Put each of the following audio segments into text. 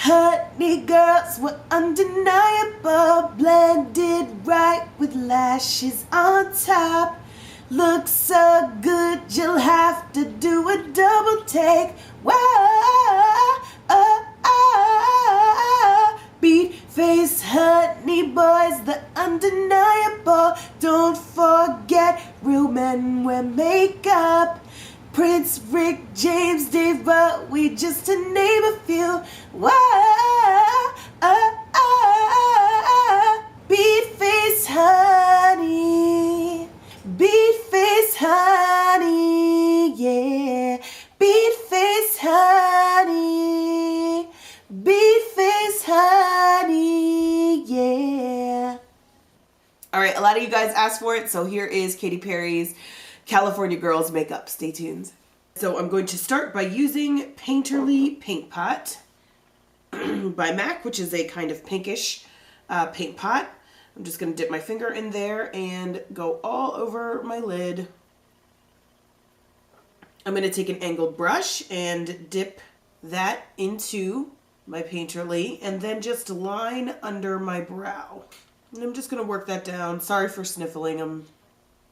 honey girls were undeniable, blended right with lashes on top. Looks so good you'll have to do a double take. Whoa, beat face honey boys, the undeniable. Don't forget real men wear makeup. Prince, Rick, James, Dave Bowie, just to name a few. Whoa, beat face honey, beat face honey, yeah. Beat face honey, beat face honey, yeah. All right, a lot of you guys asked for it, so here is Katy Perry's California Girls makeup. Stay tuned. So I'm going to start by using Painterly Paint Pot by MAC, which is a kind of pinkish paint pot. I'm just going to dip my finger in there and go all over my lid. I'm going to take an angled brush and dip that into my Painterly and then just line under my brow. And I'm just going to work that down. Sorry for sniffling. I'm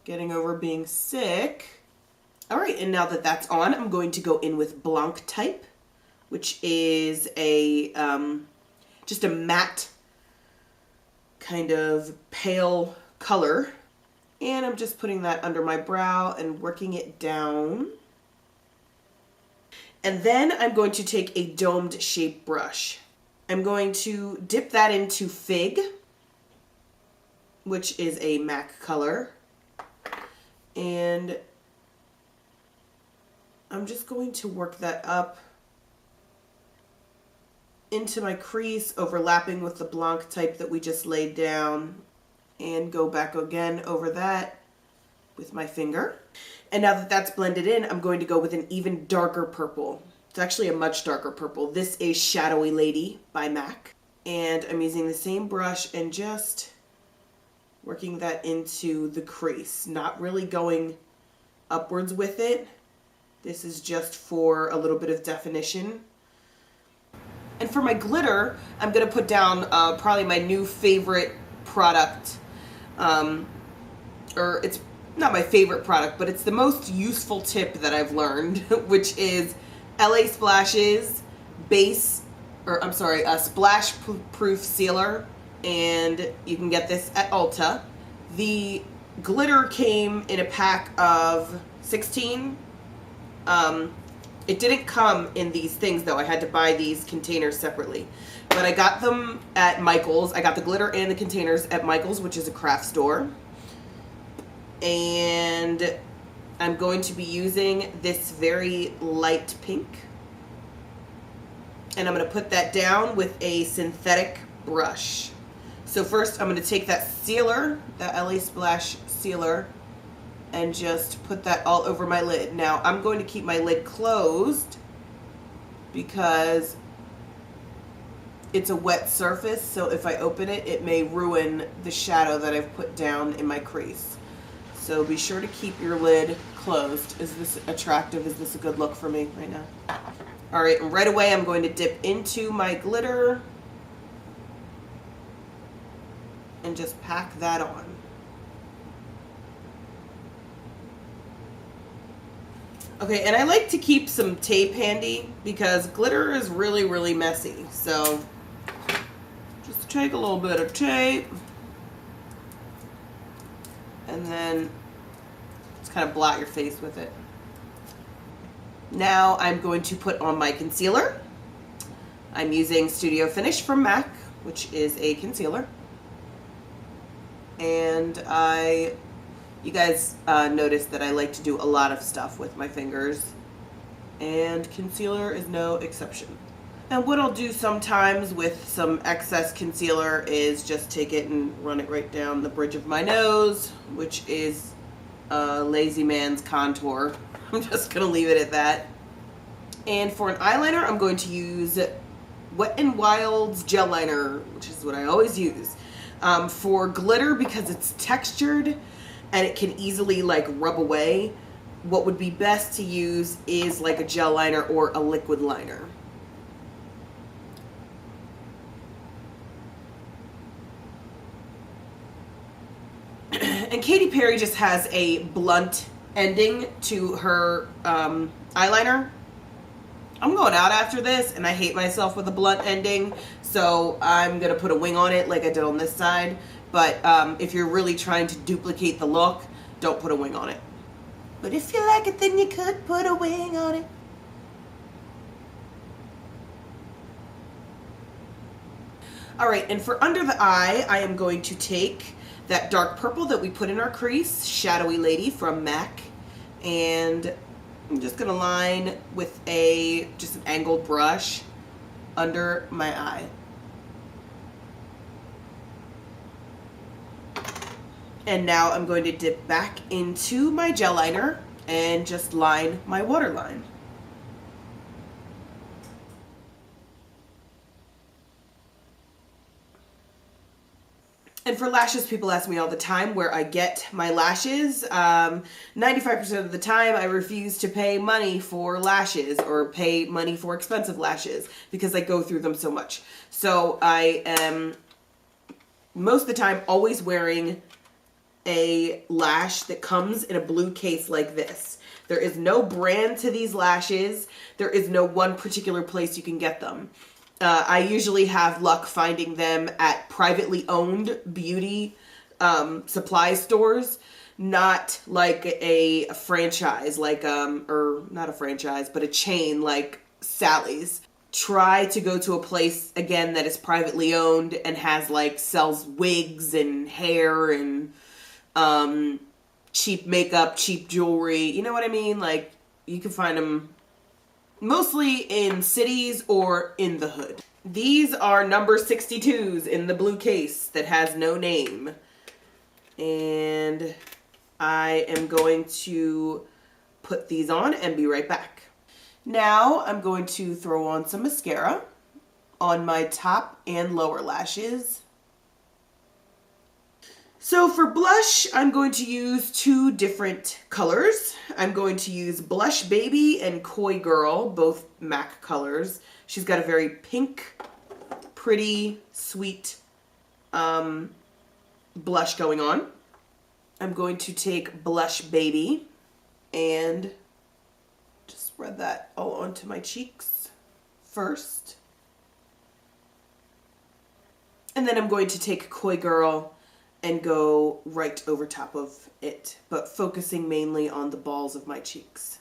getting over being sick. All right, and now that that's on, I'm going to go in with Blanc Type, which is a just a matte kind of pale color. And I'm just putting that under my brow and working it down. And then I'm going to take a domed shape brush. I'm going to dip that into Fig, which is a MAC color. And I'm just going to work that up into my crease, overlapping with the Blanc Type that we just laid down, and go back again over that with my finger. And now that that's blended in, I'm going to go with an even darker purple. It's actually a much darker purple. This is Shadowy Lady by MAC. And I'm using the same brush and just working that into the crease, not really going upwards with it. This is just for a little bit of definition. And for my glitter, I'm going to put down probably my new favorite product. Or it's not my favorite product, but it's the most useful tip that I've learned, which is LA Splash's splash proof sealer. And you can get this at Ulta. The glitter came in a pack of 16. It didn't come in these things though. I had to buy these containers separately. But I got them at Michael's. I got the glitter and the containers at Michael's, which is a craft store. And I'm going to be using this very light pink. And I'm going to put that down with a synthetic brush. So first I'm going to take that sealer, that LA Splash sealer, and just put that all over my lid. Now I'm going to keep my lid closed because it's a wet surface, so if I open it, it may ruin the shadow that I've put down in my crease. So be sure to keep your lid closed. Is this attractive? Is this a good look for me right now? All right, and right away I'm going to dip into my glitter and just pack that on. Okay, and I like to keep some tape handy because glitter is really, really messy. So just take a little bit of tape and then just kind of blot your face with it. Now I'm going to put on my concealer. I'm using Studio Finish from MAC, which is a concealer. And you guys noticed that I like to do a lot of stuff with my fingers, and concealer is no exception. And what I'll do sometimes with some excess concealer is just take it and run it right down the bridge of my nose, which is a lazy man's contour. I'm just going to leave it at that. And for an eyeliner, I'm going to use Wet n Wild's gel liner, which is what I always use. For glitter, because it's textured and it can easily like rub away, what would be best to use is like a gel liner or a liquid liner. And Katy Perry just has a blunt ending to her eyeliner. I'm going out after this, and I hate myself with a blunt ending, so I'm going to put a wing on it like I did on this side. But if you're really trying to duplicate the look, don't put a wing on it. But if you like it, then you could put a wing on it. Alright, and for under the eye, I am going to take that dark purple that we put in our crease, Shadowy Lady from MAC, and I'm just going to line with just an angled brush under my eye. And now I'm going to dip back into my gel liner and just line my waterline. And for lashes, people ask me all the time where I get my lashes. 95% of the time, I refuse to pay money for lashes or pay money for expensive lashes because I go through them so much. So I am, most of the time, always wearing a lash that comes in a blue case like this. There is no brand to these lashes. There is no one particular place you can get them. I usually have luck finding them at privately owned beauty supply stores, not like a franchise, like, or not a franchise, but a chain like Sally's. Try to go to a place, again, that is privately owned and has like, sells wigs and hair and cheap makeup, cheap jewelry. You know what I mean? Like, you can find them mostly in cities or in the hood. These are number 62s in the blue case that has no name. And I am going to put these on and be right back. Now I'm going to throw on some mascara on my top and lower lashes. So for blush, I'm going to use two different colors. I'm going to use Blush Baby and Coy Girl, both MAC colors. She's got a very pink, pretty, sweet blush going on. I'm going to take Blush Baby and just spread that all onto my cheeks first. And then I'm going to take Coy Girl and go right over top of it, but focusing mainly on the balls of my cheeks.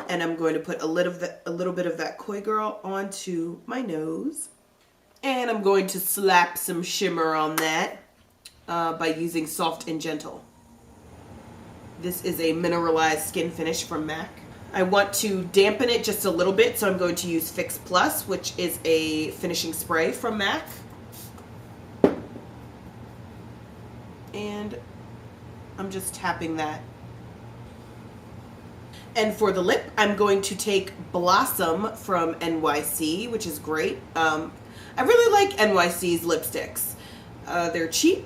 And I'm going to put a little bit of that Coy Girl onto my nose. And I'm going to slap some shimmer on that by using Soft and Gentle. This is a mineralized skin finish from MAC. I want to dampen it just a little bit, so I'm going to use Fix Plus, which is a finishing spray from MAC. And I'm just tapping that. And for the lip, I'm going to take Blossom from NYC, which is great. I really like NYC's lipsticks. They're cheap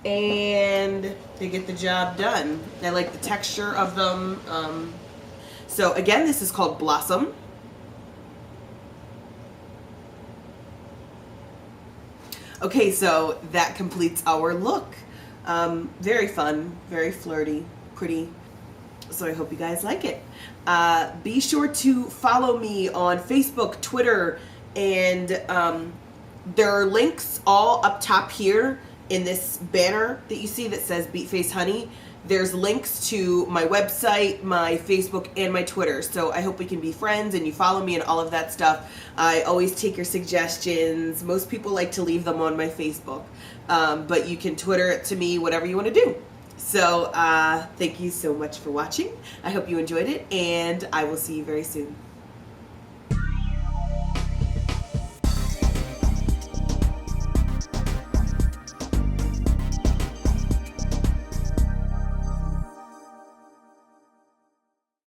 and they get the job done. I like the texture of them. So again, this is called Blossom. Okay, so that completes our look. Very fun, very flirty, pretty. So I hope you guys like it. Be sure to follow me on Facebook, Twitter, and there are links all up top here in this banner that you see that says BeatFaceHoney. There's links to my website, my Facebook, and my Twitter. So I hope we can be friends and you follow me and all of that stuff. I always take your suggestions. Most people like to leave them on my Facebook. But you can Twitter it to me, whatever you want to do. So thank you so much for watching. I hope you enjoyed it, and I will see you very soon.